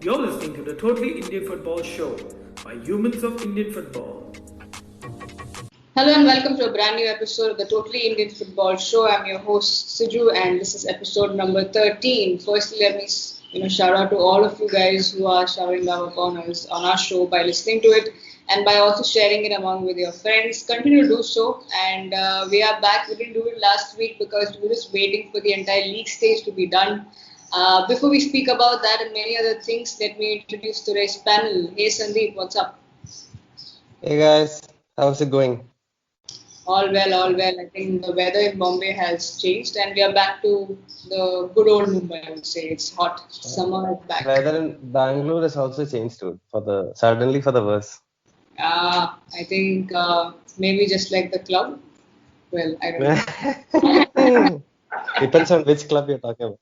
You're listening to the Totally Indian Football Show by Humans of Indian Football. Hello and welcome to a brand new episode of the Totally Indian Football Show. I'm your host Siju, and this is episode number 13. Firstly, let me shout out to all of you guys who are showering love upon us on our show by listening to it and by also sharing it among with your friends. Continue to do so, and we are back. We didn't do it last week because we were just waiting for the entire league stage to be done. Before we speak about that and many other things, let me introduce today's panel. Hey Sandeep, what's up? Hey guys, how's it going? All well, all well. I think the weather in Bombay has changed and we are back to the good old Mumbai, I would say. It's hot. Summer is back. Weather in Bangalore has also changed too, suddenly for the worse. I think maybe just like the club. Well, I don't know. Depends on which club you're talking about.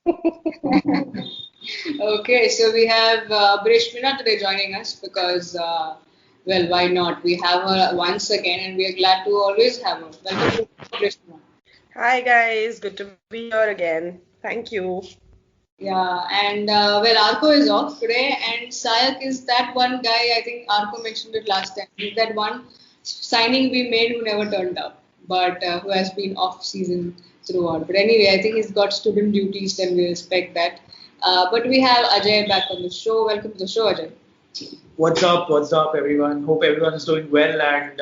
Okay, so we have Brish Meena today joining us because, well, why not? We have her once again and we are glad to always have her. Welcome to Brish Meena. Hi guys, good to be here again. Thank you. Yeah, and well, Arko is off today, and Sayak is that one guy. I think Arko mentioned it last time. He's that one signing we made who never turned up, but who has been off season throughout. But anyway, I think he's got student duties, and we respect that. But we have Ajay back on the show. Welcome to the show, Ajay. What's up? What's up, everyone? Hope everyone is doing well and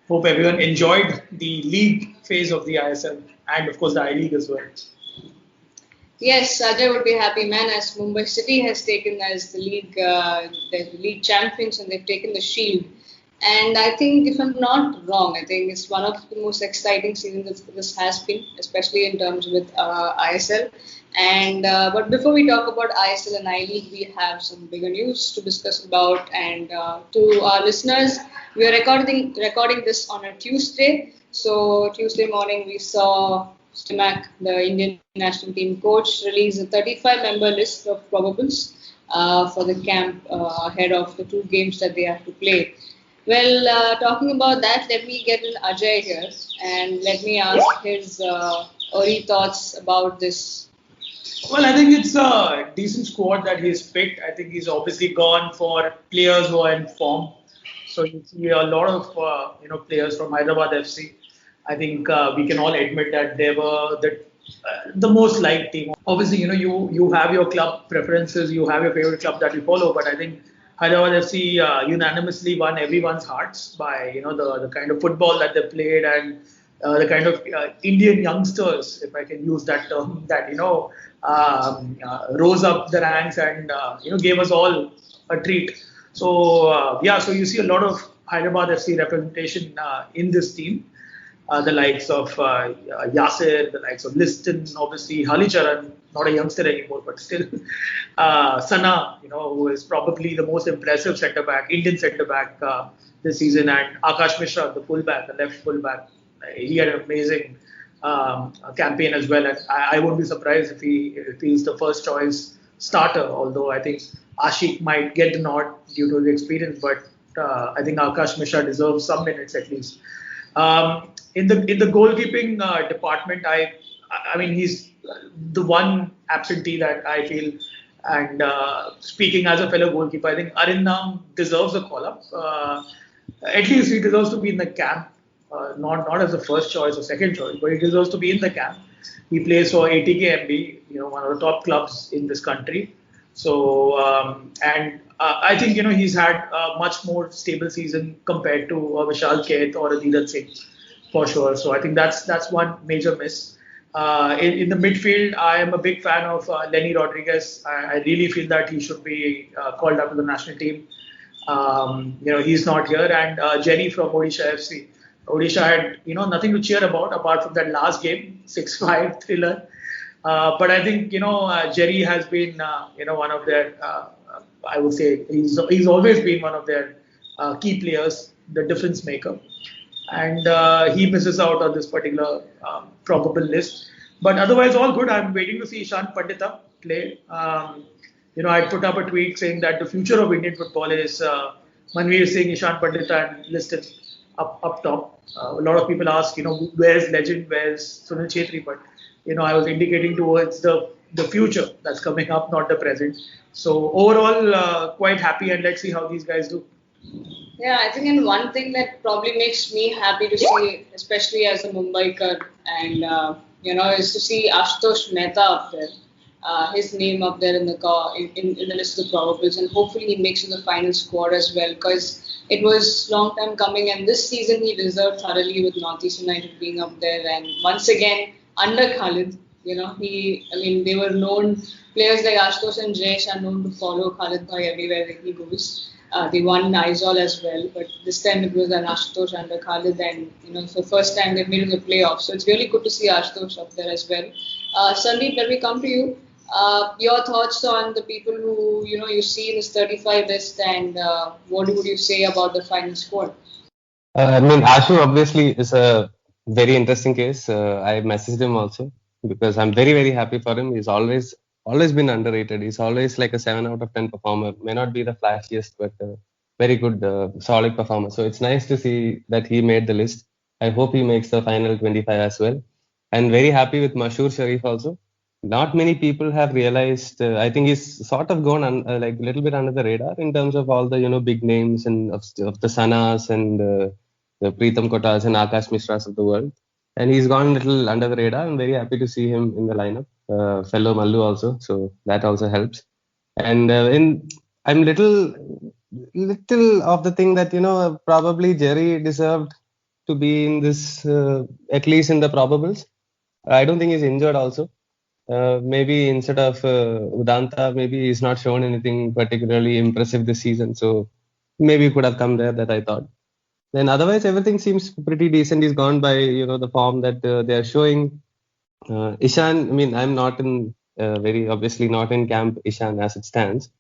hope everyone enjoyed the league phase of the ISL and, of course, the I League as well. Yes, Ajay would be happy, man, as Mumbai City has taken as the league champions, and they've taken the shield. And I think, if I'm not wrong, I think it's one of the most exciting seasons that this has been, especially in terms with ISL. And but before we talk about ISL and I League, we have some bigger news to discuss about. And to our listeners, we are recording this on a Tuesday. So Tuesday morning, we saw Stimac, the Indian national team coach, release a 35-member list of probables for the camp ahead of the two games that they have to play. Well, talking about that, let me get in Ajay here and let me ask his early thoughts about this. Well, I think it's a decent squad that he's picked. I think he's obviously gone for players who are in form. So you see a lot of players from Hyderabad FC. I think we can all admit that they were the most liked team. Obviously, you have your club preferences, you have your favorite club that you follow, but I think Hyderabad FC unanimously won everyone's hearts by the kind of football that they played and the kind of Indian youngsters, if I can use that term, that rose up the ranks and gave us all a treat. So so you see a lot of Hyderabad FC representation in this team. The likes of Yasir, the likes of Liston, obviously Halicharan, not a youngster anymore, but still Sana, who is probably the most impressive Indian centre back this season, and Akash Mishra, the fullback, the left fullback. He had an amazing campaign as well, and I won't be surprised if he's the first choice starter. Although I think Ashik might get the nod due to the experience, but I think Akash Mishra deserves some minutes at least. In the goalkeeping department, I mean he's the one absentee that I feel. And speaking as a fellow goalkeeper, I think Arindam deserves a call up. At least he deserves to be in the camp, not as the first choice or second choice, but he deserves to be in the camp. He plays for ATKMB, one of the top clubs in this country. So I think he's had a much more stable season compared to Vishal Keth or Dheeraj Singh for sure. So I think that's one major miss. In the midfield, I am a big fan of Lenny Rodriguez. I really feel that he should be called up to the national team. He's not here, and Jenny from Odisha FC. Odisha had nothing to cheer about apart from that last game, 6-5 thriller. But I think Jerry has been one of their. I would say he's always been one of their key players, the difference maker, and he misses out on this particular probable list. But otherwise, all good. I'm waiting to see Ishan Pandita play. I put up a tweet saying that the future of Indian football is Manveer Singh, Ishan Pandita, and listed up top. A lot of people ask, where's legend, where's Sunil Chetri? But I was indicating towards the the future that's coming up, not the present. So overall, quite happy, and let's see how these guys do. Yeah, I think and one thing that probably makes me happy to see, especially as a Mumbaiker, and is to see Ashutosh Mehta up there, his name up there in the in the list of the probables, and hopefully he makes it the final squad as well, because it was long time coming, and this season he deserved thoroughly with Northeast United being up there, and once again under Khalid, they were known, players like Ashutosh and Jayesh are known to follow Khalid Bhai everywhere that he goes. They won Aizawl as well, but this time it was an Ashutosh under Khalid, and for the first time they made it to the playoffs. So it's really good to see Ashutosh up there as well. Sandeep, let me come to you. Your thoughts on the people who you see in this 35 list, and what would you say about the final squad? Ashu obviously is a very interesting case. I messaged him also because I'm very, very happy for him. He's always been underrated. He's always like a 7 out of 10 performer. May not be the flashiest, but very good, solid performer. So it's nice to see that he made the list. I hope he makes the final 25 as well. And very happy with Mashur Sharif also. Not many people have realized. I think he's sort of gone like a little bit under the radar in terms of all the big names and of the Sanas and the Preetham Kotas and Akash Mishras of the world. And he's gone a little under the radar. I'm very happy to see him in the lineup. Fellow Mallu also, so that also helps. And I'm little of the thing that probably Jerry deserved to be in this, at least in the probables. I don't think he's injured also. Maybe instead of Udanta, maybe he's not shown anything particularly impressive this season. So maybe he could have come there, that I thought. Then otherwise, everything seems pretty decent. He's gone by the form that they are showing. Ishan, I'm not in very obviously not in camp Ishan as it stands,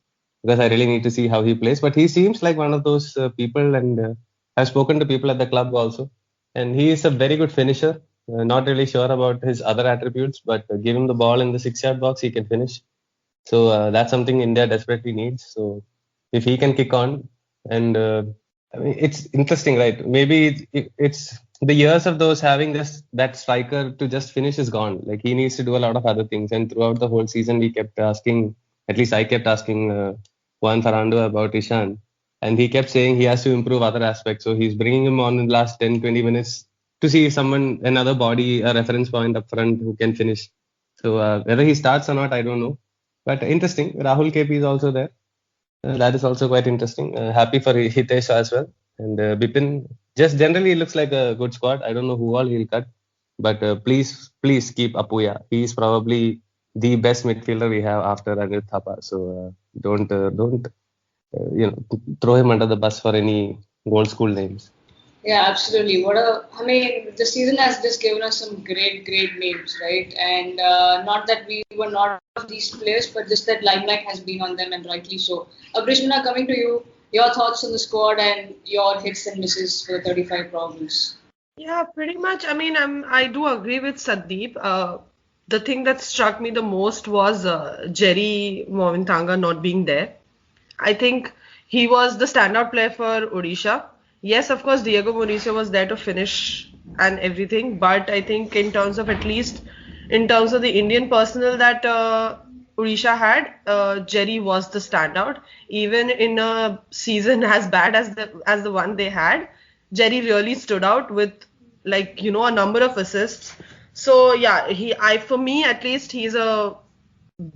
because I really need to see how he plays. But he seems like one of those people, and I've spoken to people at the club also. And he is a very good finisher. Not really sure about his other attributes, but give him the ball in the 6-yard box, he can finish. So that's something India desperately needs. So if he can kick on, and it's interesting, right? Maybe it's the years of those having just that striker to just finish is gone. Like he needs to do a lot of other things. And throughout the whole season, we kept asking, at least I kept asking Juan Ferrando about Ishan, and he kept saying he has to improve other aspects. So he's bringing him on in the last 10-20 minutes to see someone, another body, a reference point up front who can finish. So whether he starts or not, I don't know. But interesting. Rahul KP is also there. That is also quite interesting. Happy for Hitesh as well. And Bipin, just generally looks like a good squad. I don't know who all he'll cut. But please keep Apuya. He is probably the best midfielder we have after Anirudh Thapa. So don't throw him under the bus for any old school names. Yeah, absolutely. The season has just given us some great names, right? And not that we were not of these players, but just that limelight has been on them, and rightly so. Abrishmana, coming to you, your thoughts on the squad and your hits and misses for the 35 problems. Yeah, pretty much. I do agree with Sandeep. The thing that struck me the most was Jerry Movinthanga not being there. I think he was the standout player for Odisha. Yes, of course, Diego Mauricio was there to finish and everything, but I think in terms of the Indian personnel that Odisha had, Jerry was the standout. Even in a season as bad as the one they had, Jerry really stood out with a number of assists. So yeah, for me at least, he's a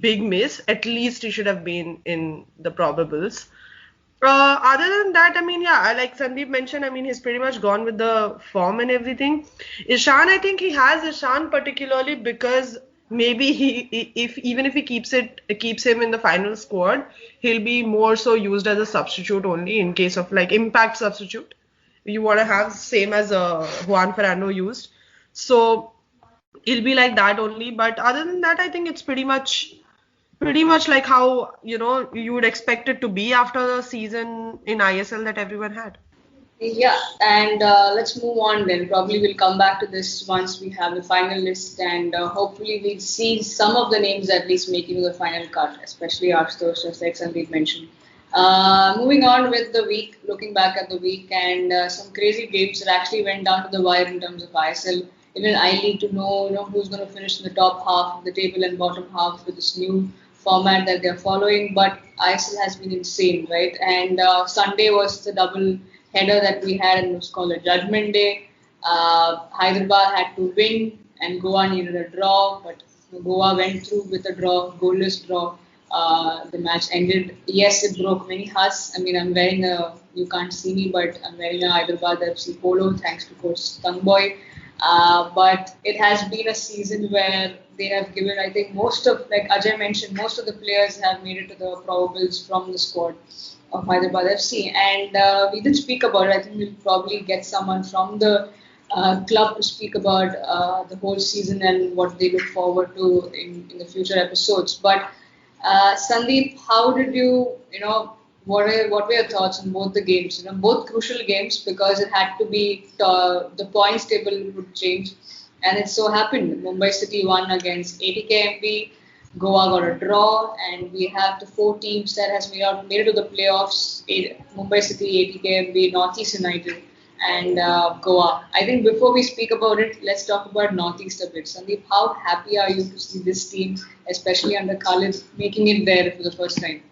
big miss. At least he should have been in the probables. Other than that, like Sandeep mentioned, he's pretty much gone with the form and everything. Ishan, I think he has Ishan particularly because maybe even if he keeps him in the final squad, he'll be more so used as a substitute only in case of impact substitute. You want to have same as Juan Ferrando used. So he'll be like that only. But other than that, I think it's pretty much like how you would expect it to be after the season in ISL that everyone had. Yeah, and let's move on then. Probably we'll come back to this once we have the final list, and hopefully we'll see some of the names at least making the final cut, especially Ashutosh, just like Sandeep mentioned. Moving on with the week, looking back at the week, and some crazy games that actually went down to the wire in terms of ISL. Indian I League to know, who's going to finish in the top half of the table and bottom half with this new format that they're following. But ISL has been insane, right? And Sunday was the double header that we had, and it was called a Judgment Day. Hyderabad had to win, and Goa needed a draw, but Goa went through with a draw, goalless draw. The match ended. Yes, it broke many hearts. I mean, I'm wearing you can't see me, but I'm wearing a Hyderabad FC polo, thanks to Coach Tangboy. But it has been a season where they have given, I think, most of, like Ajay mentioned, most of the players have made it to the probables from the squad of Hyderabad FC. And we did speak about it. I think we'll probably get someone from the club to speak about the whole season and what they look forward to in the future episodes. But Sandeep, how did what were your thoughts on both the games? Both crucial games because it had to be the points table would change, and it so happened Mumbai City won against ATKMB, Goa got a draw, and we have the 4 teams that has made it to the playoffs: Mumbai City, ATKMB, Northeast United, and Goa. I think before we speak about it, let's talk about Northeast a bit. Sandeep, how happy are you to see this team, especially under Khalid, making it there for the first time?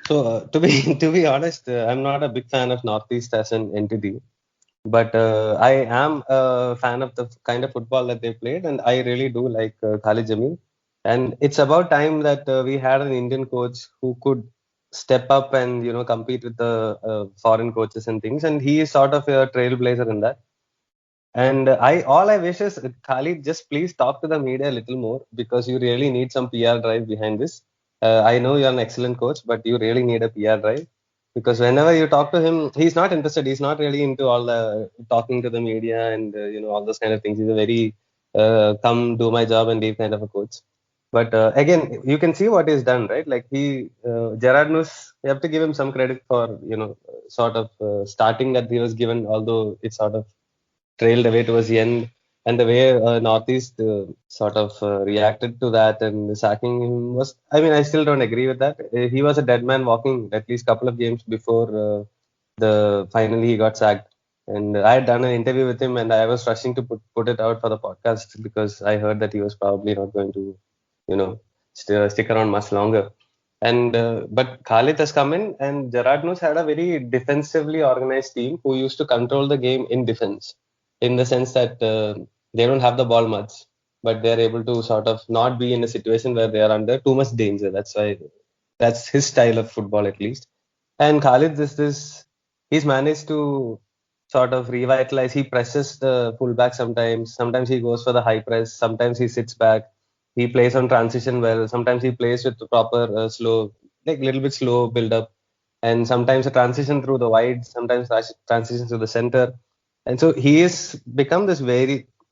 So to be honest, I'm not a big fan of Northeast as an entity, but I am a fan of the kind of football that they played, and I really do like Khalid Jamil. And it's about time that we had an Indian coach who could step up and compete with the foreign coaches and things. And he is sort of a trailblazer in that. And all I wish is Khalid, just please talk to the media a little more because you really need some PR drive behind this. I know you're an excellent coach, but you really need a PR drive because whenever you talk to him, he's not interested. He's not really into all the talking to the media and all those kind of things. He's a very come do my job and leave kind of a coach. But again, you can see what he's done, right? Like Gerard Nuss, you have to give him some credit for sort of starting that he was given, although it sort of trailed away towards the end. And the way Northeast sort of reacted to that and sacking him was, I mean, I still don't agree with that. He was a dead man walking at least a couple of games before finally he got sacked. And I had done an interview with him and I was rushing to put it out for the podcast because I heard that he was probably not going to, stick around much longer. And but Khalid has come in and Gerard Nuss had a very defensively organized team who used to control the game in defense, in the sense that they don't have the ball much, but they're able to sort of not be in a situation where they are under too much danger. That's his style of football at least. And Khalid, he's managed to sort of revitalize. He presses the fullback sometimes. Sometimes he goes for the high press. Sometimes he sits back. He plays on transition well. Sometimes he plays with the proper slow, like little bit slow build up. And sometimes a transition through the wide. Sometimes transition to the center. And so he has become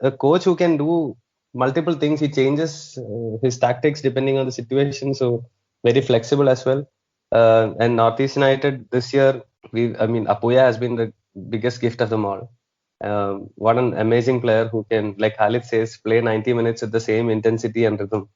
a coach who can do multiple things. He changes his tactics depending on the situation. So very flexible as well. And Northeast United this year, Apuya has been the biggest gift of them all. What an amazing player who can, like Khalid says, play 90 minutes with the same intensity and rhythm.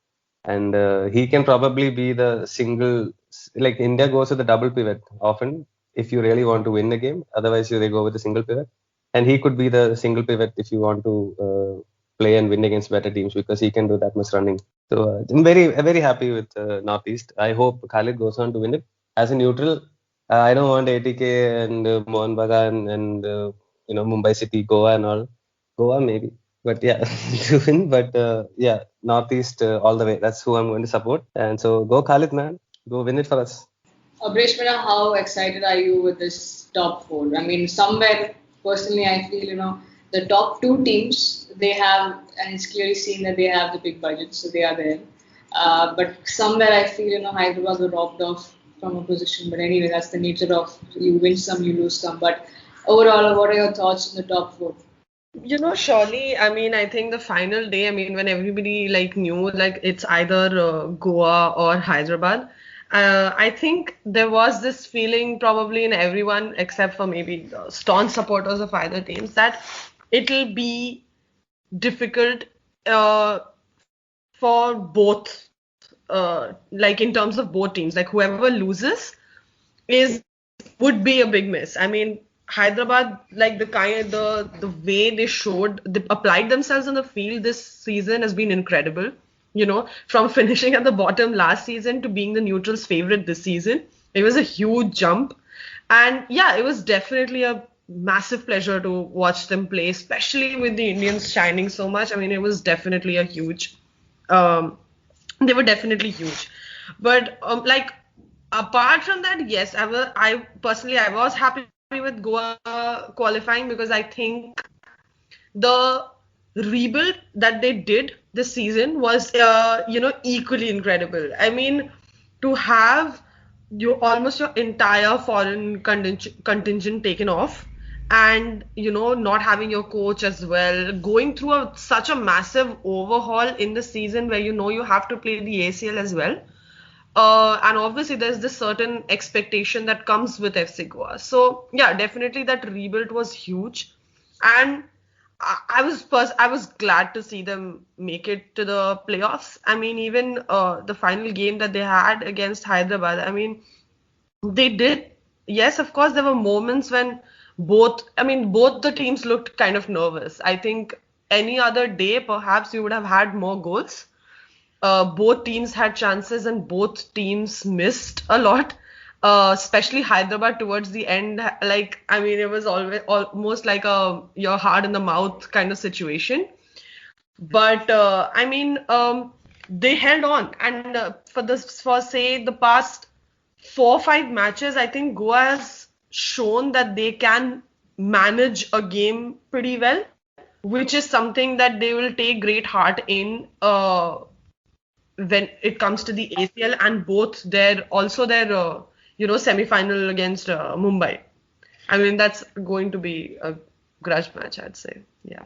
And he can probably be the single, like India goes with the double pivot often if you really want to win the game. Otherwise, they go with a single pivot. And he could be the single pivot if you want to play and win against better teams because he can do that much running. So I'm very happy with Northeast. I hope Khalid goes on to win it. As a neutral, I don't want ATK and Mohan Bagan and Mumbai City, Goa and all. Goa maybe, but yeah, to win. But yeah, Northeast all the way. That's who I'm going to support. And so go Khalid, man. Go win it for us. Abreshmana, how excited are you with this top 4? I mean, somewhere personally, I feel the top 2 teams they have, and it's clearly seen that they have the big budget, so they are there. But somewhere I feel Hyderabad were robbed off from a position. But anyway, that's the nature of you win some, you lose some. But overall, what are your thoughts on the top 4? Surely, I think the final day, when everybody knew it's either Goa or Hyderabad, I think there was this feeling probably in everyone except for maybe the staunch supporters of either teams that it'll be difficult for both, in terms of both teams. Like whoever loses would be a big miss. Hyderabad, like the way they applied themselves on the field this season has been incredible. From finishing at the bottom last season to being the neutrals' favorite this season, it was a huge jump. And yeah, it was definitely a massive pleasure to watch them play, especially with the Indians shining so much. I mean, it was definitely a huge. They were definitely huge, but like apart from that, yes, I personally I was happy with Goa qualifying because I think the rebuild that they did this season was equally incredible. I mean, to have almost your entire foreign contingent taken off, and not having your coach as well, going through such a massive overhaul in the season where you have to play the ACL as well. And obviously there's this certain expectation that comes with FC Goa. So yeah, definitely that rebuild was huge, and I was glad to see them make it to the playoffs. I mean, even the final game that they had against Hyderabad, I mean, they did. Yes, of course, there were moments when both the teams looked kind of nervous. I think any other day, perhaps we would have had more goals. Both teams had chances and both teams missed a lot. Especially Hyderabad towards the end, like I mean, it was almost like a you're hard in the mouth kind of situation. But they held on, and for say the past 4 or 5 matches, I think Goa has shown that they can manage a game pretty well, which is something that they will take great heart in when it comes to the ACL and both their semi-final against Mumbai. I mean, that's going to be a grudge match, I'd say. Yeah.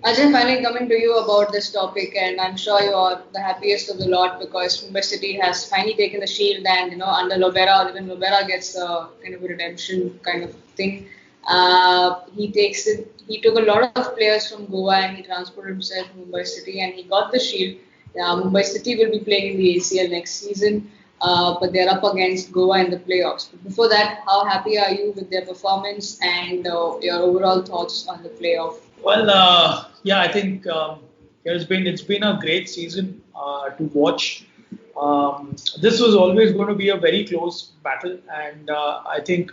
Ajay, finally coming to you about this topic, and I'm sure you are the happiest of the lot because Mumbai City has finally taken the shield, and under Lobera, even Lobera gets a kind of a redemption kind of thing. He took a lot of players from Goa and he transported himself to Mumbai City, and he got the shield. Mumbai City will be playing in the ACL next season, but they're up against Goa in the playoffs. But before that, how happy are you with their performance and your overall thoughts on the playoff? Well, yeah, I think it's been a great season to watch. This was always going to be a very close battle, and I think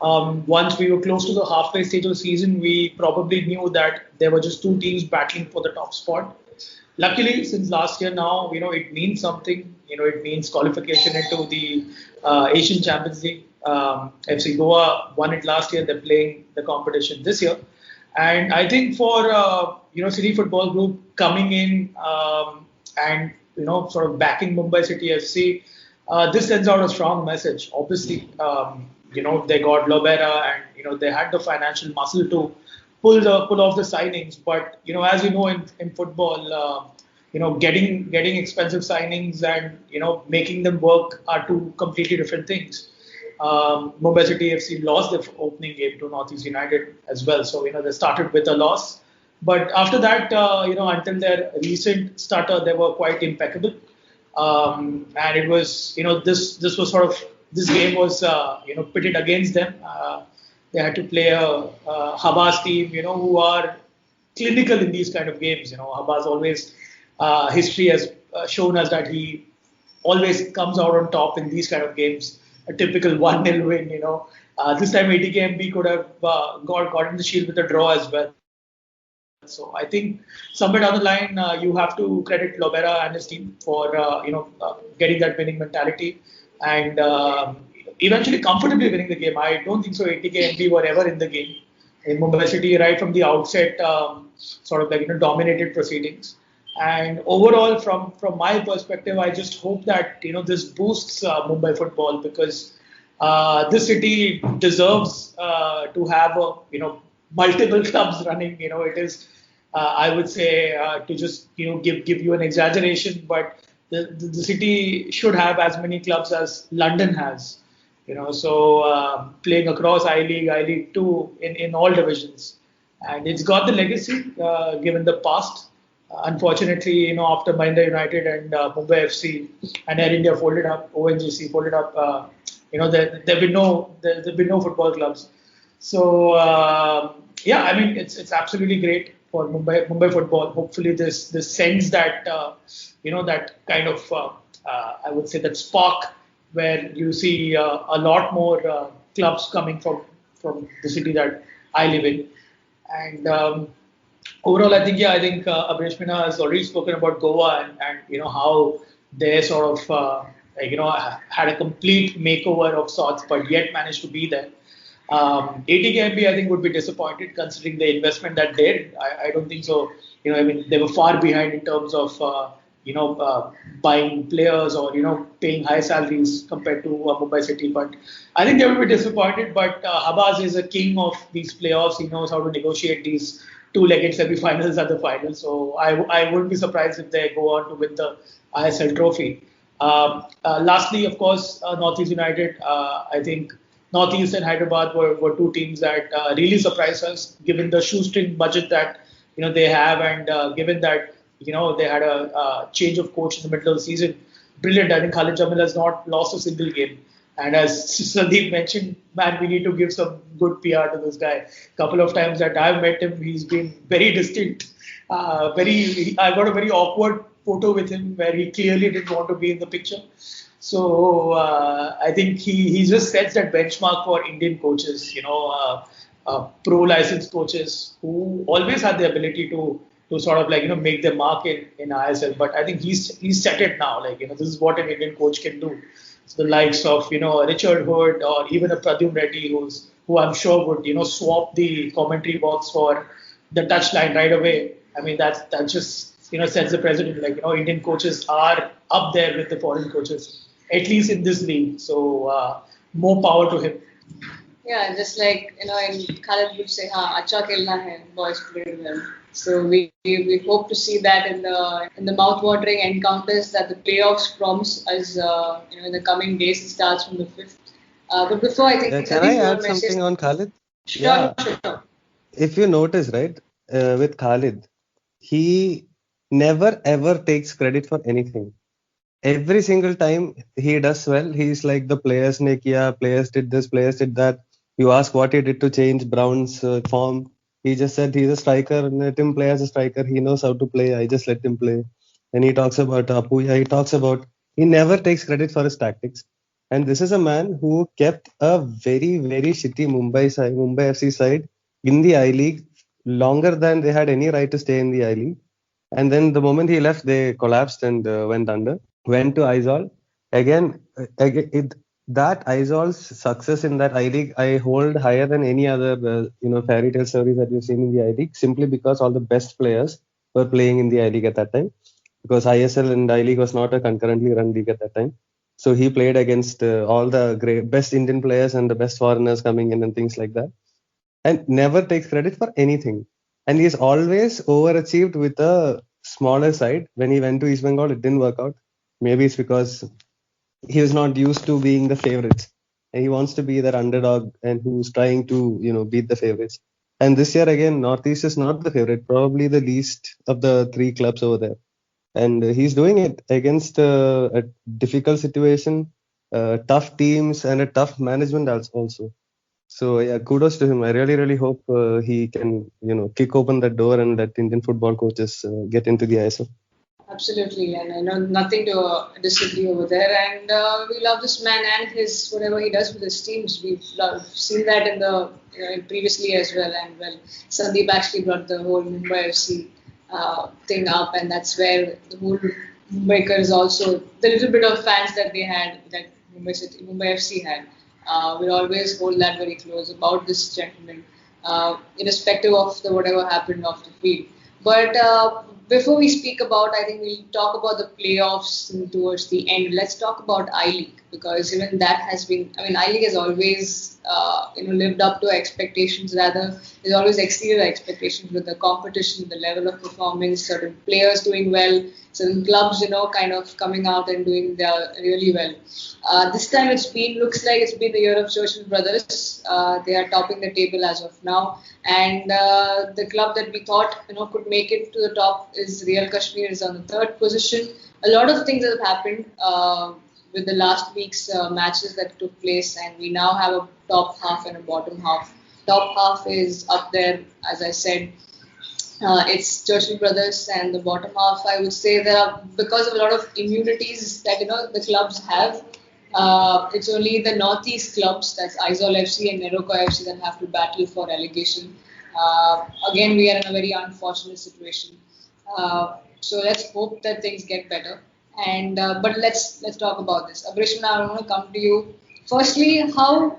once we were close to the halfway stage of the season, we probably knew that there were just two teams battling for the top spot. Luckily, since last year now, it means something. It means qualification into the Asian Champions League. FC Goa won it last year. They're playing the competition this year. And I think for City Football Group coming in and sort of backing Mumbai City FC, this sends out a strong message. Obviously, they got Lobera and they had the financial muscle to pull off the signings. But as you know in football, getting expensive signings and making them work are two completely different things. Mumbai City FC lost their opening game to Northeast United as well. So, they started with a loss. But after that, until their recent starter, they were quite impeccable. And it was, this game was, pitted against them. They had to play a Habas team, who are clinical in these kind of games. Habas always, history has shown us that he always comes out on top in these kind of games. A typical 1-0 win, This time ATKMB could have gotten the shield with a draw as well. So I think somewhere down the line, you have to credit Lobera and his team for, getting that winning mentality and eventually comfortably winning the game. I don't think so ATKMB were ever in the game. In Mumbai City, right from the outset, dominated proceedings. And overall, from my perspective, I just hope that this boosts Mumbai football because this city deserves to have multiple clubs running. It is I would say to just give you an exaggeration, but the city should have as many clubs as London has. So playing across I League 2 in all divisions, and it's got the legacy given the past. Unfortunately, after Mahindra United and Mumbai FC and Air India folded up, ONGC folded up, there've been no football clubs. So yeah, I mean it's absolutely great for Mumbai football. Hopefully this sends that that kind of I would say that spark where you see a lot more clubs coming from the city that I live in. And overall, I think Abresh Mina has already spoken about Goa and how they sort of had a complete makeover of sorts, but yet managed to be there. ATKMB, I think, would be disappointed considering the investment that they did. I don't think so. I mean, they were far behind in terms of buying players or paying high salaries compared to Mumbai City. But I think they will be disappointed. But Habaz is a king of these playoffs. He knows how to negotiate these two-legged semi-finals at the final. So I wouldn't be surprised if they go on to win the ISL trophy. Lastly, of course, Northeast United. I think Northeast and Hyderabad were two teams that really surprised us, given the shoestring budget that they have, and given that they had a change of coach in the middle of the season. Brilliant. I think Khalid Jamil has not lost a single game. And as Sandeep mentioned, man, we need to give some good PR to this guy. Couple of times that I've met him, he's been very distant. I got a very awkward photo with him where he clearly didn't want to be in the picture. So I think he just sets that benchmark for Indian coaches, pro licensed coaches who always had the ability to sort of make their mark in ISL. But I think he's set it now. This is what an Indian coach can do. So the likes of Richard Hood or even a Pradyum Reddy who I'm sure would swap the commentary box for the touchline right away. I mean that just sets the precedent. Indian coaches are up there with the foreign coaches, at least in this league. So more power to him. Yeah, just like in Khalid would say, "Ha, acha khelna hai, boys played well." So we hope to see that in the mouth-watering encounters that the playoffs promise us. In the coming days, it starts from the 5th. But before I think, Can I add something on Khalid? Sure. If you notice, right, with Khalid, he never ever takes credit for anything. Every single time he does well, he's like the players ne kiya, players did this, players did that. You ask what he did to change Brown's form. He just said he's a striker, let him play as a striker. He knows how to play. I just let him play. And he talks about Apuya. He never takes credit for his tactics. And this is a man who kept a very, very shitty Mumbai FC side in the I League longer than they had any right to stay in the I League. And then the moment he left, they collapsed and went under. Went to Aizawl. Again, that Aizaul's success in that I League, I hold higher than any other fairy tale stories that we've seen in the I League, simply because all the best players were playing in the I League at that time. Because ISL and I League was not a concurrently run league at that time. So he played against all the best Indian players and the best foreigners coming in and things like that. And never takes credit for anything. And he's always overachieved with a smaller side. When he went to East Bengal, it didn't work out. Maybe it's because he was not used to being the favorites. And he wants to be that underdog and who's trying to, beat the favorites. And this year again, Northeast is not the favorite, probably the least of the three clubs over there. And he's doing it against a difficult situation, tough teams, and a tough management also. So yeah, kudos to him. I really, really hope he can, kick open that door and let Indian football coaches get into the ISL. Absolutely, and I know nothing to disagree over there. And we love this man and his whatever he does with his teams. We've seen that in the previously as well. And Sandeep actually brought the whole Mumbai FC thing up, and that's where the whole Mumbaikars also the little bit of fans that they had that Mumbai FC had. We always hold that very close about this gentleman, irrespective of whatever happened off the field. But before we speak about, I think we'll talk about the playoffs towards the end. Let's talk about I League, because even that has been. I mean, I League has always lived up to expectations. Rather, it's always exceeded expectations with the competition, the level of performance, certain players doing well, certain clubs, kind of coming out and doing really well. This time looks like it's been the year of Joseph Brothers. They are topping the table as of now, and the club that we thought could make it to the top is Real Kashmir, is on the 3rd position. A lot of things have happened with the last week's matches that took place, and we now have a top half and a bottom half. top half is up there, as I said. It's Churchill Brothers, and the bottom half, I would say, there are, because of a lot of immunities that the clubs have. It's only the northeast clubs, that's Aizawl FC and Neroka FC, that have to battle for relegation. Again, we are in a very unfortunate situation. So let's hope that things get better. And but let's talk about this. Abrishna, I want to come to you. Firstly, how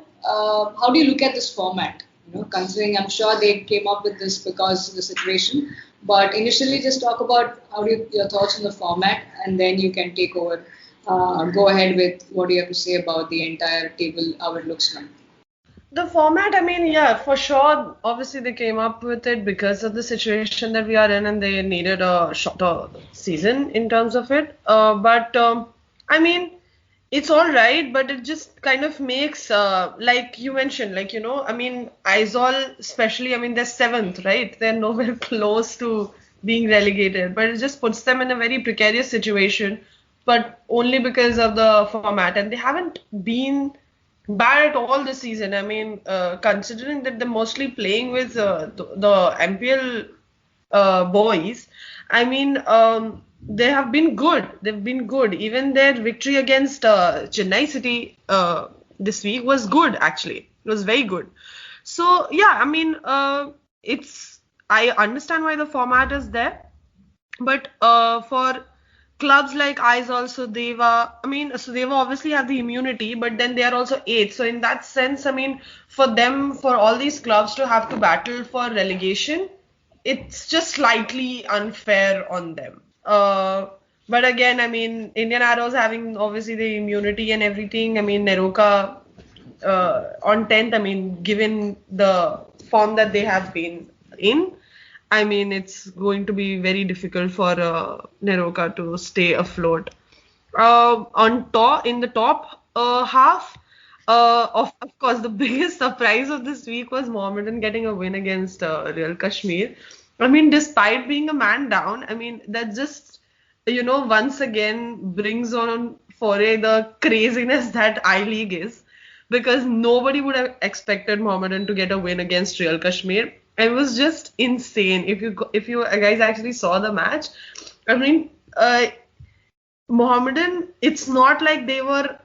do you look at this format? Considering I'm sure they came up with this because of the situation. But initially, just talk about your thoughts on the format, and then you can take over. Go ahead with what you have to say about the entire table, how it looks now. The format, I mean, yeah, for sure. Obviously, they came up with it because of the situation that we are in, and they needed a shorter season in terms of it. I mean, it's all right, but it just kind of makes, like you mentioned, I mean, Aizawl especially, I mean, they're seventh, right? They're nowhere close to being relegated, but it just puts them in a very precarious situation, but only because of the format. And they haven't been bad at all this season. I mean, considering that they're mostly playing with the MPL boys, I mean, they have been good. They've been good. Even their victory against Chennai City this week was good, actually. It was very good. So, yeah, I mean, I understand why the format is there. But for clubs like Aizawl, Sudeva, I mean, Sudeva obviously have the immunity, but then they are also 8th. So in that sense, I mean, for all these clubs to have to battle for relegation, it's just slightly unfair on them. But again, I mean, Indian Arrows having obviously the immunity and everything. I mean, Neroka on 10th, I mean, given the form that they have been in, I mean, it's going to be very difficult for Neroka to stay afloat. In the top half, of course, the biggest surprise of this week was Mohammedan getting a win against Real Kashmir. I mean, despite being a man down, I mean, that just, once again brings on foray the craziness that I-League is, because nobody would have expected Mohammedan to get a win against Real Kashmir. It was just insane. If you guys actually saw the match, I mean, Mohammedan, it's not like they were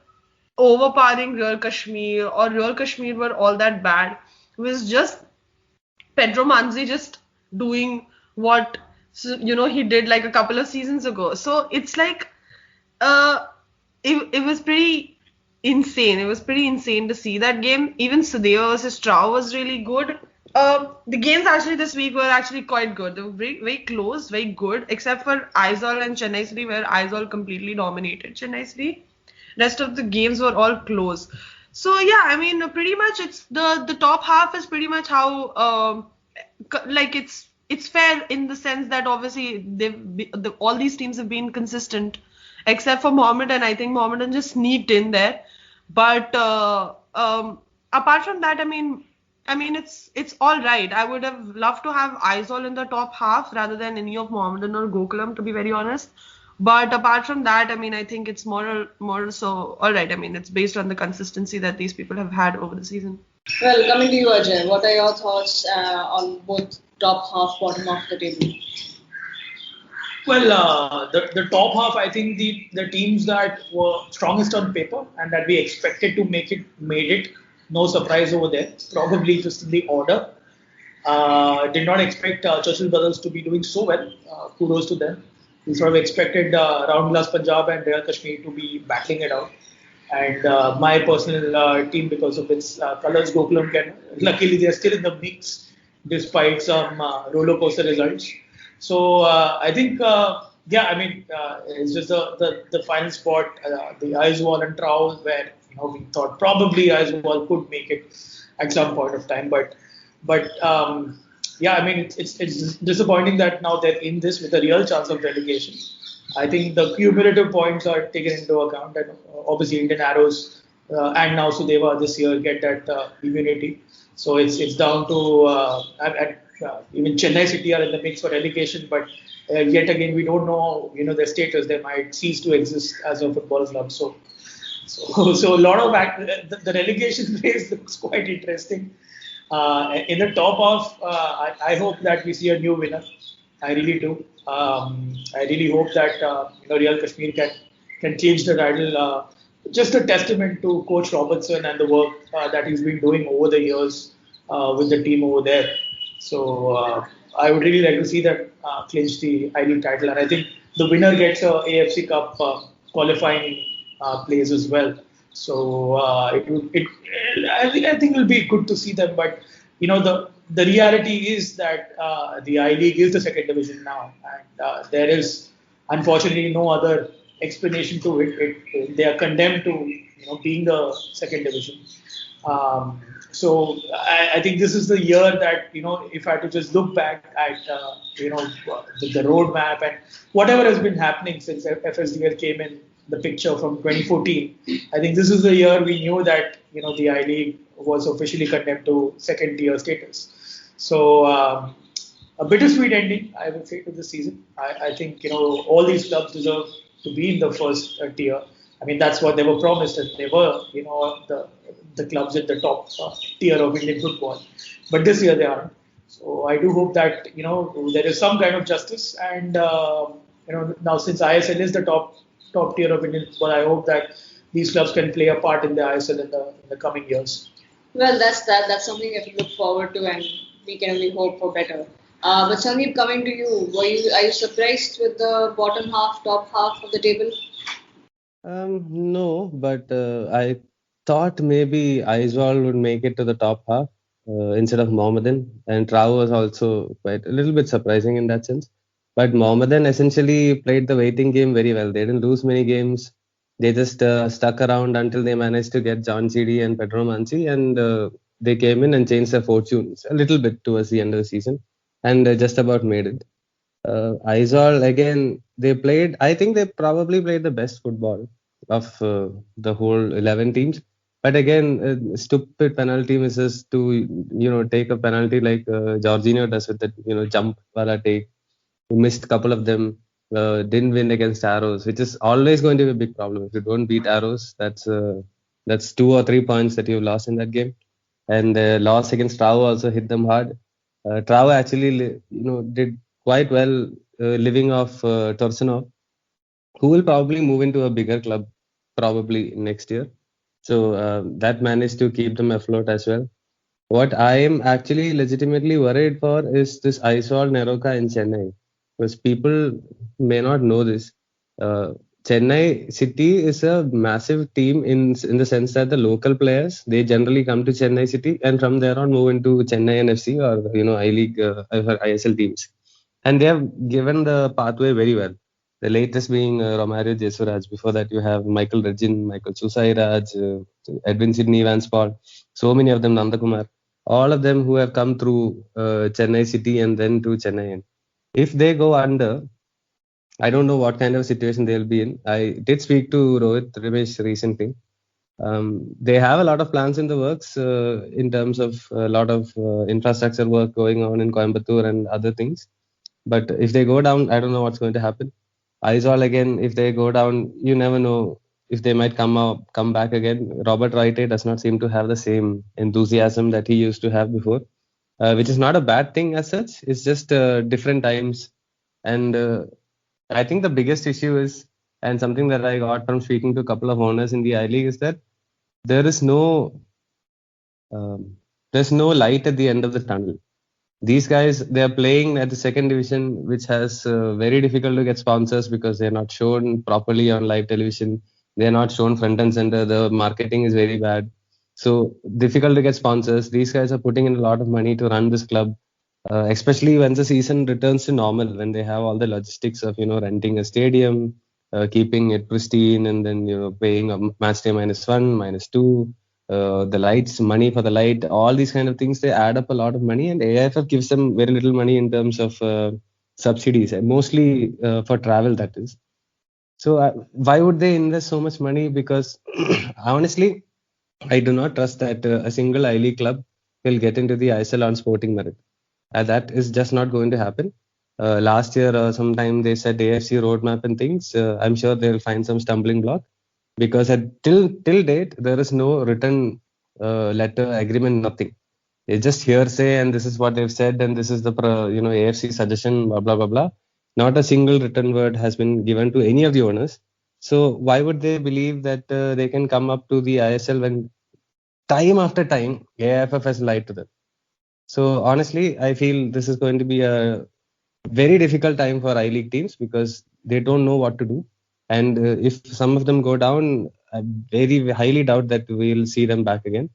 overpowering Real Kashmir or Real Kashmir were all that bad. It was just Pedro Manzi just doing what he did like a couple of seasons ago. So it's like it was pretty insane. It was pretty insane to see that game. Even Sudeva versus Strau was really good. The games actually this week were actually quite good. They were very, very close, very good, except for Aizawl and Chennai City, where Aizawl completely dominated Chennai City. Rest of the games were all close. So yeah, I mean, pretty much it's the top half is pretty much how it's fair in the sense that obviously all these teams have been consistent, except for Mohammedan. I think Mohammedan just sneaked in there. But apart from that, I mean, it's all right. I would have loved to have Aizawl in the top half rather than any of Mohammedan or Gokulam, to be very honest. But apart from that, I mean, I think it's more so all right. I mean, it's based on the consistency that these people have had over the season. Well, coming to you, Ajay, what are your thoughts on both top half, bottom half of the table? Well, the top half, I think the teams that were strongest on paper and that we expected to made it. No surprise over there. Probably just in the order. Did not expect Churchill Brothers to be doing so well. Kudos to them. We sort of expected Round Glass Punjab and Real Kashmir to be battling it out. And my personal team, because of its colours, Gokulam, luckily they're still in the mix despite some roller coaster results. So I think, it's just the final spot, the Aizawl and Trowel, where we thought probably Aizawl could make it at some point of time, but it's disappointing that now they're in this with a real chance of relegation. I think the cumulative points are taken into account, and obviously Indian Arrows and now Sudeva this year get that immunity. So it's down to even Chennai City are in the mix for relegation, but yet again we don't know their status. They might cease to exist as a football club. So a lot of the relegation race looks quite interesting. In the top half, I hope that we see a new winner. I really do. I really hope that Real Kashmir can change the title. Just a testament to Coach Robertson and the work that he's been doing over the years with the team over there. So I would really like to see that clinch the I League title, and I think the winner gets a AFC Cup qualifying place as well. So I think it'll be good to see them. But the reality is that the I League is the second division now, and there is unfortunately no other explanation to it. They are condemned to being the second division. So I think this is the year that if I had to just look back at the roadmap and whatever has been happening since FSDL came in the picture from 2014, I think this is the year we knew that the I League was officially condemned to second tier status. So a bittersweet ending, I would say, to the season. I think all these clubs deserve to be in the first tier. I mean, that's what they were promised, and they were the clubs at the top tier of Indian football. But this year they aren't. So I do hope that there is some kind of justice, and now since ISL is the top tier of Indian football, I hope that these clubs can play a part in the ISL in the coming years. Well, that's something we have to look forward to, and we can only hope for better. But Sandeep, coming to you, are you surprised with the bottom half, top half of the table? No, but I thought maybe Aizawl would make it to the top half instead of Mohammedan, and Trau was also quite a little bit surprising in that sense. But Mohammedan essentially played the waiting game very well. They didn't lose many games. They just stuck around until they managed to get John Chidi and Pedro Mansi, and they came in and changed their fortunes a little bit towards the end of the season, and just about made it. Aizawl, again, I think they probably played the best football of the whole 11 teams. But again, stupid penalty misses to, take a penalty like Jorginho does with that, jump wala take. He missed a couple of them, didn't win against Arrows, which is always going to be a big problem. If you don't beat Arrows, that's 2 or 3 points that you've lost in that game. And the loss against Trau also hit them hard. Trau actually, did quite well living off Torsenov, who will probably move into a bigger club probably next year. So that managed to keep them afloat as well. What I am actually legitimately worried for is this Aizawl Neroka in Chennai, because people may not know this. Chennai City is a massive team in the sense that the local players, they generally come to Chennai City and from there on move into Chennai NFC or I League ISL teams, and they have given the pathway very well. The latest being Romario Jesuraj. Before that, you have Michael Regin, Michael Susairaj, Edwin Sidney Vansport, so many of them, Nandakumar, all of them who have come through Chennai City and then to Chennai. If they go under, I don't know what kind of situation they'll be in. I did speak to Rohit Ramesh recently. They have a lot of plans in the works in terms of a lot of infrastructure work going on in Coimbatore and other things. But if they go down, I don't know what's going to happen. Aizawl again, if they go down, you never know if they might come back again. Robert Wright does not seem to have the same enthusiasm that he used to have before, which is not a bad thing as such. It's just different times. And I think the biggest issue is, and something that I got from speaking to a couple of owners in the I League, is that there's no light at the end of the tunnel. These guys, they are playing at the second division, which has very difficult to get sponsors because they're not shown properly on live television. They're not shown front and center. The marketing is very bad. So difficult to get sponsors. These guys are putting in a lot of money to run this club, especially when the season returns to normal, when they have all the logistics of, renting a stadium, keeping it pristine, and then, paying a match day -1, -2. The lights, money for the light, all these kind of things, they add up a lot of money, and AIFF gives them very little money in terms of subsidies, mostly for travel, that is. So why would they invest so much money? Because honestly, I do not trust that a single I League club will get into the ISL on sporting merit. That is just not going to happen. Last year, sometime they said AFC roadmap and things. I'm sure they'll find some stumbling block. Because till date, there is no written letter, agreement, nothing. It's just hearsay, and this is what they've said, and this is the AFC suggestion, blah blah blah blah. Not a single written word has been given to any of the owners. So why would they believe that they can come up to the ISL when time after time AIFF has lied to them? So honestly, I feel this is going to be a very difficult time for I-League teams because they don't know what to do. And if some of them go down, I very highly doubt that we'll see them back again.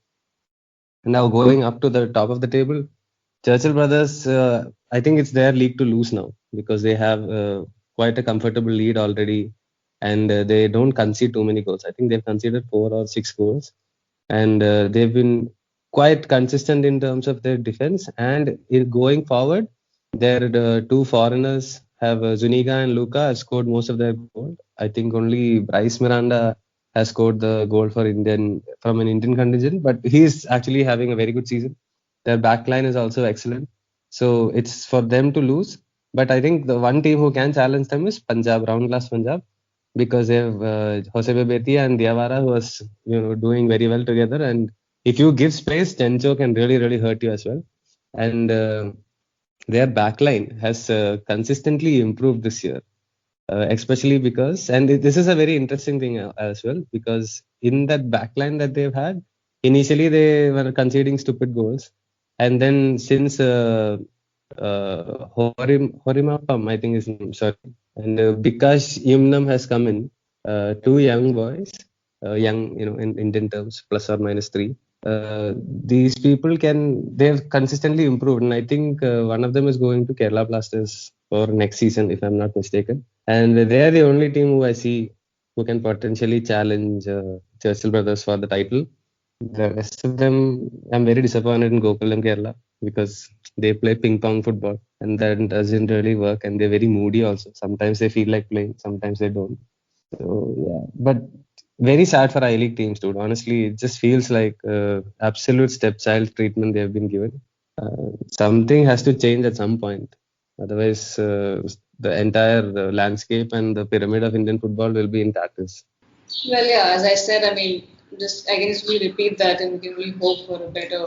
Now going up to the top of the table, Churchill Brothers, I think it's their league to lose now because they have quite a comfortable lead already, and they don't concede too many goals. I think they've conceded 4 or 6 goals, and they've been quite consistent in terms of their defense. And going forward, their two foreigners have Zuniga and Luca have scored most of their goals. I think only Bryce Miranda has scored the goal for Indian from an Indian contingent, but he's actually having a very good season. Their backline is also excellent. So it's for them to lose. But I think the one team who can challenge them is Punjab, Round Glass Punjab, because they have Jose Bebetia and Diawara, who was doing very well together. And if you give space, Chencho can really, really hurt you as well. And their backline has consistently improved this year, especially because, and this is a very interesting thing as well, because in that backline that they've had, initially they were conceding stupid goals. And then since Horimapam, I think his name, sorry, and Bikash Yumnam has come in, two young boys, young, in Indian terms, plus or minus 3. These people they've consistently improved, and I think one of them is going to Kerala Blasters for next season, if I'm not mistaken. And they're the only team who I see who can potentially challenge Churchill Brothers for the title. The rest of them, I'm very disappointed in Gokulam Kerala because they play ping pong football and that doesn't really work, and they're very moody also. Sometimes they feel like playing, sometimes they don't. So yeah, but very sad for I-League teams, dude. Honestly, it just feels like absolute stepchild treatment they have been given. Something has to change at some point. Otherwise, the entire landscape and the pyramid of Indian football will be in tatters. Well, yeah, as I said, I mean, just I guess we repeat that and we can really hope for a better,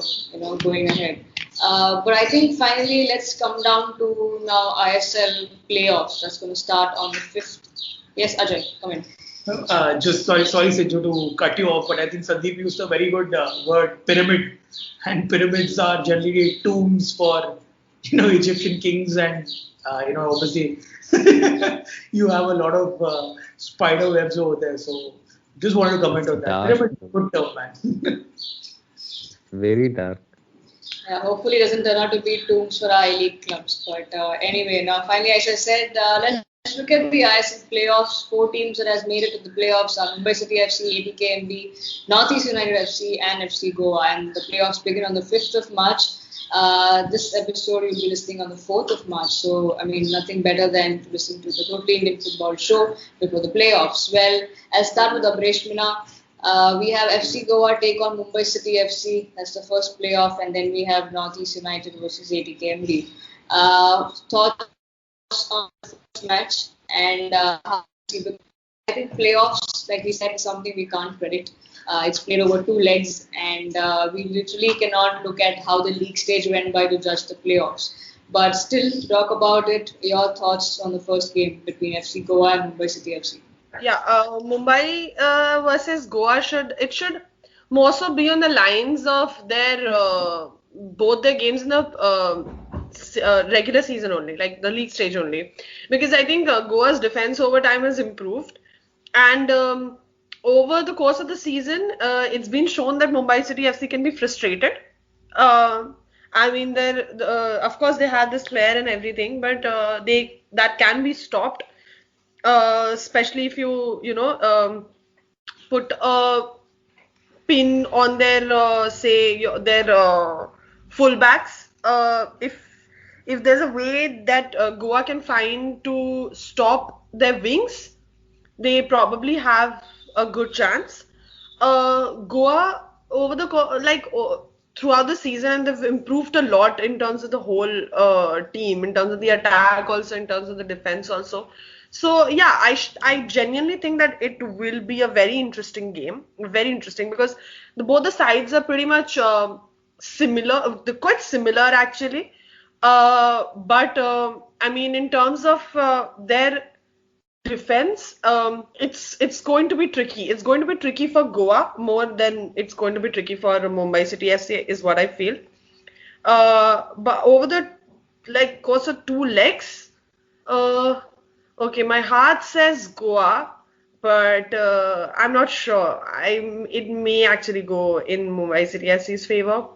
going ahead. But I think finally, let's come down to now ISL playoffs. That's going to start on the 5th. Yes, Ajay, come in. Just sorry, Sinju, to cut you off, but I think Sandeep used a very good word, pyramid, and pyramids are generally tombs for Egyptian kings, and obviously you have a lot of spider webs over there. So just wanted to comment on that. Pyramid, good term, man. Very dark. Hopefully, it doesn't turn out to be tombs for our I-League clubs. But anyway, now finally, as I said, let's look at the ISL playoffs. 4 teams that has made it to the playoffs are Mumbai City FC, ATKMB, Northeast United FC, and FC Goa. And the playoffs begin on the 5th of March. This episode you'll be listening on the 4th of March. So, I mean, nothing better than to listen to the Totally Indian Football Show before the playoffs. Well, I'll start with Abresh Mina. We have FC Goa take on Mumbai City FC. That's the first playoff. And then we have Northeast United versus ATKMB. Thoughts on the first match? And I think playoffs, like we said, is something we can't predict. It's played over 2 legs, and we literally cannot look at how the league stage went by to judge the playoffs. But still, talk about it. Your thoughts on the first game between FC Goa and Mumbai City FC? Yeah, Mumbai versus Goa should more so be on the lines of their both their games in the regular season only, like the league stage only, because I think Goa's defense over time has improved, and over the course of the season, it's been shown that Mumbai City FC can be frustrated. I mean, of course they had this flair and everything, but that can be stopped. Especially if you put a pin on their fullbacks. If there's a way that Goa can find to stop their wings, they probably have a good chance. Goa over throughout the season, they've improved a lot in terms of the whole team, in terms of the attack, also in terms of the defense, also. So yeah, I genuinely think that it will be a very interesting game, very interesting, because both the sides are pretty much similar. They're quite similar actually. But I mean, in terms of their defense, it's going to be tricky. It's going to be tricky for Goa more than it's going to be tricky for Mumbai City FC, is what I feel. But over the course of 2 legs, okay, my heart says Goa, but I'm not sure. It may actually go in Mumbai City FC's favor.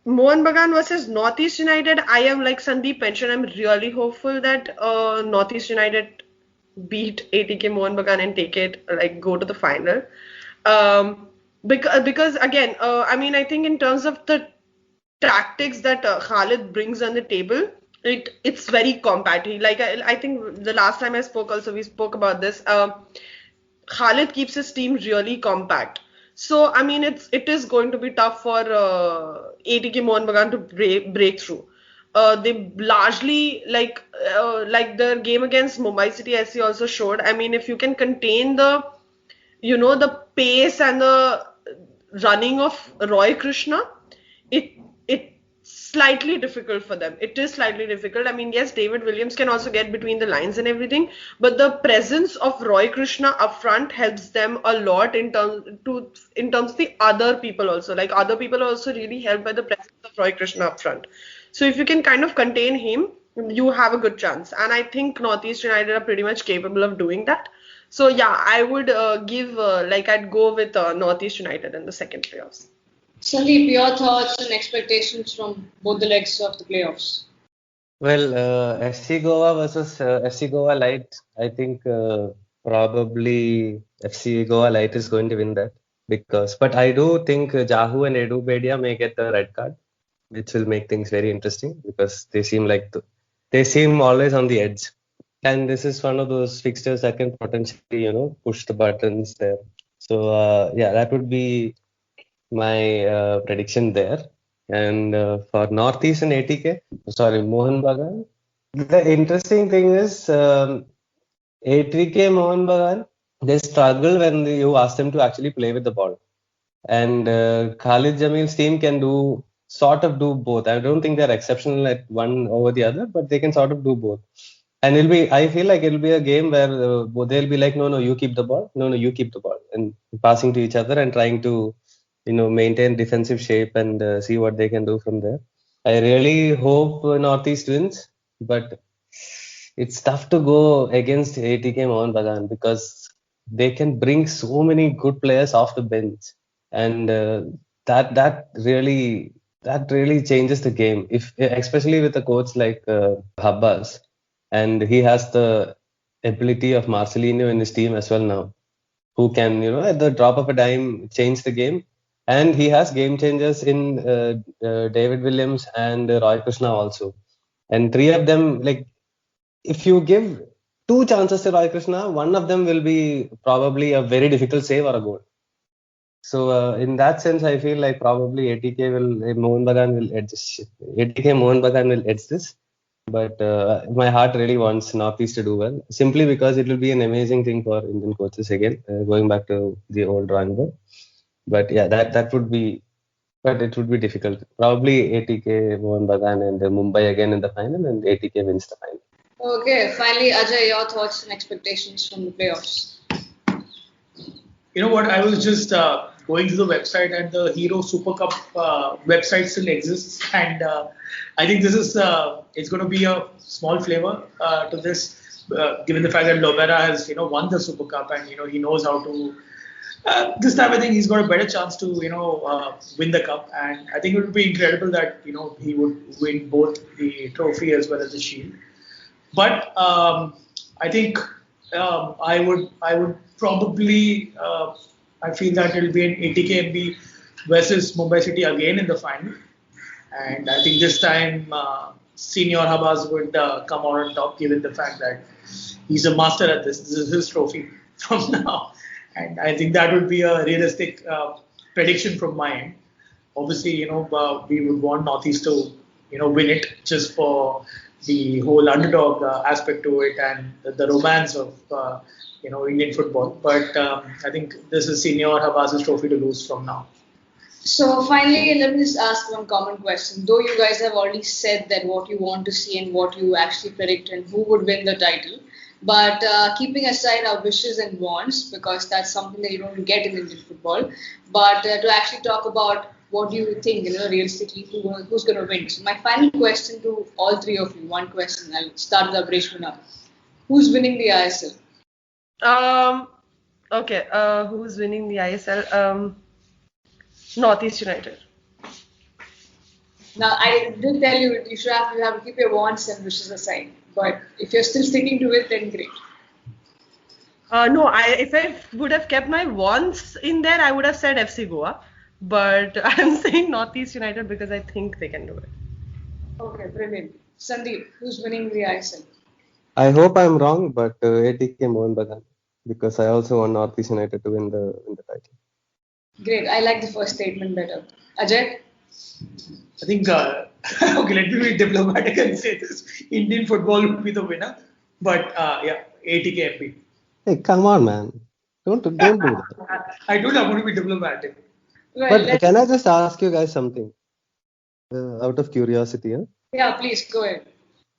Mohan Bagan versus Northeast United. I am like Sandeep mentioned. I'm really hopeful that Northeast United beat ATK Mohan Bagan and take it, go to the final. Because again, I mean, I think in terms of the tactics that Khalid brings on the table, it's very compact. I think the last time I spoke also, we spoke about this. Khalid keeps his team really compact. So I mean, it is going to be tough for ATK Mohan Bagan to break through. They largely like their game against Mumbai City SC also showed. I mean, if you can contain the pace and the running of Roy Krishna, it's slightly difficult for them. It is slightly difficult. I mean, yes, David Williams can also get between the lines and everything, but the presence of Roy Krishna up front helps them a lot in terms of the other people also. Like other people are also really helped by the presence of Roy Krishna up front. So if you can kind of contain him, you have a good chance. And I think Northeast United are pretty much capable of doing that. So yeah, I would I'd go with Northeast United in the second playoffs. Sandeep, your thoughts and expectations from both the legs of the playoffs? Well, FC Goa versus FC Goa Light, I think probably FC Goa Light is going to win that but I do think Jahu and Edu Bedia may get the red card, which will make things very interesting because they seem always on the edge. And this is one of those fixtures that can potentially, push the buttons there. So that would be my prediction there. And for Northeast and Mohan Bagan, the interesting thing is ATK Mohan Bagan, they struggle when you ask them to actually play with the ball. And Khalid Jamil's team can sort of do both. I don't think they're exceptional at one over the other, but they can sort of do both. And I feel like it'll be a game where they'll be like, no, you keep the ball. No, you keep the ball. And passing to each other and trying to maintain defensive shape and see what they can do from there. I really hope Northeast wins, but it's tough to go against ATK Mohan Bagan because they can bring so many good players off the bench, and that really changes the game. Especially with a coach like Habas, and he has the ability of Marcelino in his team as well now, who can at the drop of a dime change the game. And he has game changers in David Williams and Roy Krishna also. And three of them, if you give 2 chances to Roy Krishna, one of them will be probably a very difficult save or a goal. So in that sense, I feel like probably ATK Mohan Bagan will edge this. But my heart really wants Northeast to do well, simply because it will be an amazing thing for Indian coaches again, going back to the old drawing board. But yeah, that would be, but it would be difficult. Probably ATK Mohan Bagan and Mumbai again in the final, and ATK wins the final. Okay, finally, Ajay, your thoughts and expectations from the playoffs. You know what? I was just going to the website, and the Hero Super Cup website still exists, and I think this is it's going to be a small flavor to this, given the fact that Lobera has won the Super Cup, and he knows how to. This time, I think he's got a better chance to win the cup, and I think it would be incredible that he would win both the trophy as well as the shield. But I think I would probably I feel that it will be an ATKMB versus Mumbai City again in the final, and I think this time Senior Habas would come out on top, given the fact that he's a master at this. This is his trophy from now. And I think that would be a realistic prediction from my end. Obviously, we would want Northeast to, win it just for the whole underdog aspect to it and the romance of, Indian football. But I think this is Senior Habas's trophy to lose from now. So finally, let me just ask one common question. Though you guys have already said that what you want to see and what you actually predict and who would win the title, but keeping aside our wishes and wants, because that's something that you don't get in Indian football, but to actually talk about what do you think, realistically, who's going to win. So my final question to all three of you, one question. I'll start with Abresh now. Who's winning the ISL? Okay. Who's winning the ISL? Northeast United. Now, I did tell you you have to keep your wants and wishes aside. But if you're still sticking to it, then great. No, if I would have kept my wants in there, I would have said FC Goa. But I'm saying Northeast United because I think they can do it. Okay, brilliant. Sandeep, who's winning the ISL? I hope I'm wrong, but ATK Mohan Bagan, because I also want Northeast United to win the title. Great. I like the first statement better. Ajay? I think, okay, let me be diplomatic and say this. Indian football would be the winner. But yeah, ATK MP. Hey, come on, man. Don't do that. I told you I'm going to be diplomatic. Well, But can I just ask you guys something? Out of curiosity, huh? Yeah, please, go ahead.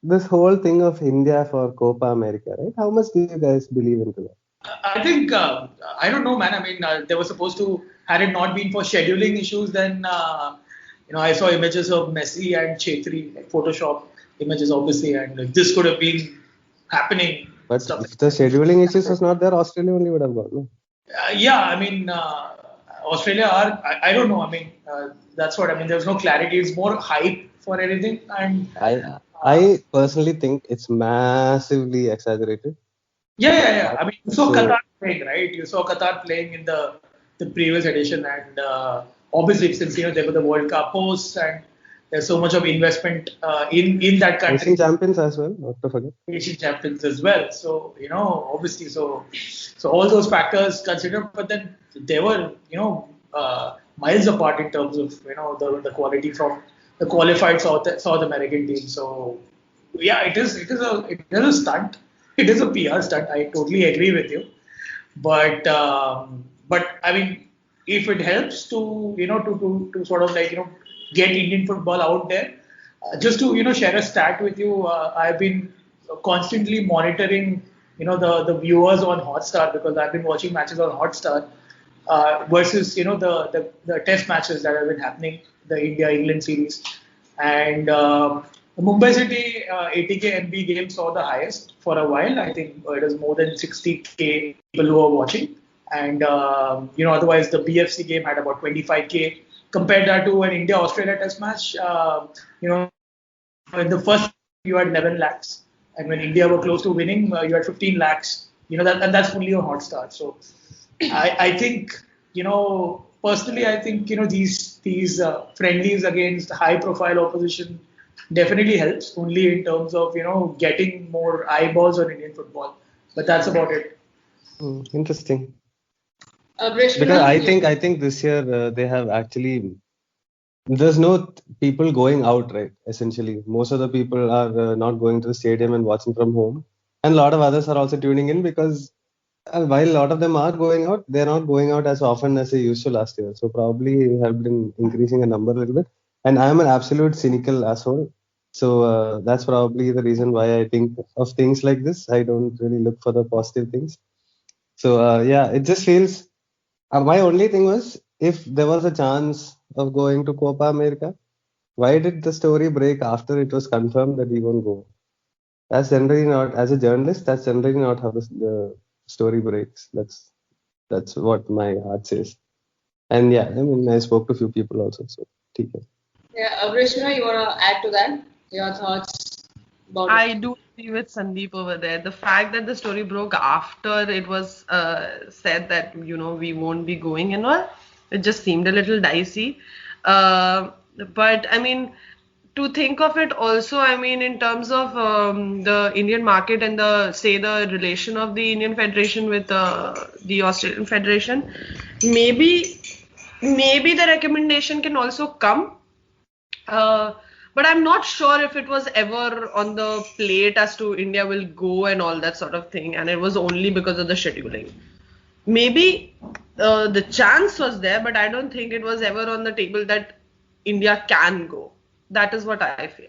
This whole thing of India for Copa America, right? How much do you guys believe into that? I think, I don't know, man. I mean, they were supposed to, had it not been for scheduling issues, then, I saw images of Messi and Chetri, like Photoshop images, obviously, and this could have been happening. But if the scheduling issues was not there, Australia only would have gone, no? Yeah, I mean, Australia I don't know. I mean, that's what I mean. There's no clarity. It's more hype for anything. And I personally think it's massively exaggerated. Yeah. I mean, you saw Qatar playing, right? You saw Qatar playing in the previous edition, and obviously since they were the World Cup hosts, and there's so much of investment in that country. Asian champions as well, not to forget. Asian champions as well. So obviously, so all those factors considered, but then they were miles apart in terms of the quality from the qualified South American team. So yeah, it is a stunt. It is a PR stunt. I totally agree with you. But I mean, if it helps to to sort of like get Indian football out there, just to share a stat with you, I've been constantly monitoring the viewers on Hotstar, because I've been watching matches on Hotstar versus the test matches that have been happening, the India-England series, and the Mumbai City ATK MB game saw the highest for a while. I think it was more than 60K people who were watching. And, otherwise the BFC game had about 25K. Compared that to an India-Australia test match, in the first you had 11 lakhs. And when India were close to winning, you had 15 lakhs. And that's only on Hotstar. So I think, personally, I think, these friendlies against high-profile opposition definitely helps, only in terms of getting more eyeballs on Indian football. But that's about it. Interesting. Because I think this year they have actually, there's no people going out, right? Essentially, most of the people are not going to the stadium and watching from home, and a lot of others are also tuning in, because while a lot of them are going out, they're not going out as often as they used to last year. So probably helped in increasing the number a little bit. And I'm an absolute cynical asshole. So that's probably the reason why I think of things like this. I don't really look for the positive things. So yeah, it just feels, my only thing was, if there was a chance of going to Copa America, why did the story break after it was confirmed that we won't go? That's generally not, as a journalist, that's generally not how the story breaks. That's what my heart says. And yeah, I mean, I spoke to a few people also. So, okay. Yeah, Avrishna, you want to add to that? Your thoughts about it? I do agree with Sandeep over there. The fact that the story broke after it was said that we won't be going and all, it just seemed a little dicey. But I mean, to think of it also, I mean, in terms of the Indian market and the relation of the Indian Federation with the Australian Federation, maybe the recommendation can also come. But I'm not sure if it was ever on the plate as to India will go and all that sort of thing, and it was only because of the scheduling. Maybe the chance was there, but I don't think it was ever on the table that India can go. That is what I feel.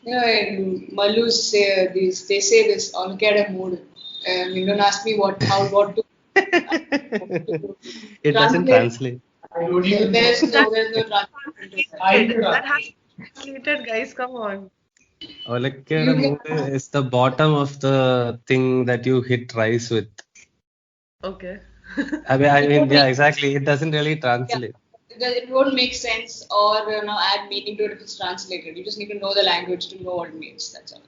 You know, in Malus say this. They say this on get a mood. You don't ask me what to. It doesn't translate. I don't even know. There's no translation. I did That has to be translated, guys. Come on. Olakeda mood is the bottom of the thing that you hit rice with. Okay. I mean, yeah, exactly. It doesn't really translate. It won't make sense or add meaning to it if it's translated. You just need to know the language to know what it means. That's all.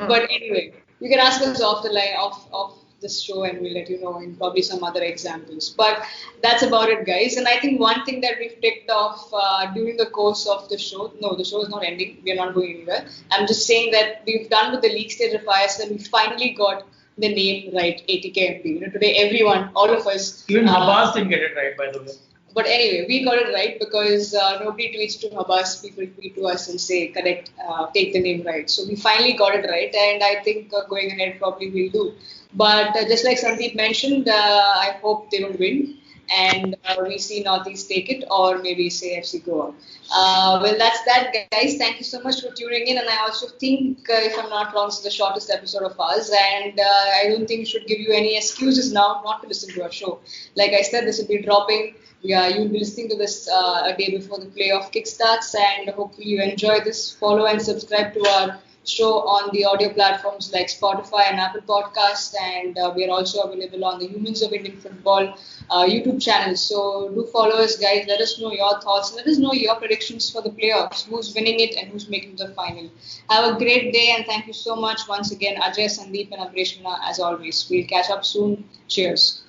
But anyway, you can ask us off the line off this show, and we'll let you know in probably some other examples. But that's about it, guys. And I think one thing that we've ticked off during the course of the show. No, the show is not ending. We are not going anywhere. I'm just saying that we've done with the league stage of ISL. We finally got the name right, ATKMP. Today, everyone, all of us. Even Habas didn't get it right, by the way. But anyway, we got it right because nobody tweets to Habas. People tweet to us and say, correct, take the name right. So we finally got it right. And I think going ahead, probably we'll do. But just like Sandeep mentioned, I hope they will win. And we see Northeast take it, or maybe say FC Goa. Well, that's that, guys. Thank you so much for tuning in. And I also think, if I'm not wrong, this is the shortest episode of ours. And I don't think we should give you any excuses now not to listen to our show. Like I said, this will be dropping. You'll be listening to this a day before the playoff kickstarts. And hopefully you enjoy this. Follow and subscribe to our show on the audio platforms like Spotify and Apple Podcasts, and we are also available on the Humans of Indian Football YouTube channel. So do follow us, guys. Let us know your thoughts. Let us know your predictions for the playoffs, who's winning it and who's making the final. Have a great day, and thank you so much once again, Ajay, Sandeep and Abreshna, as always. We'll catch up soon. Cheers.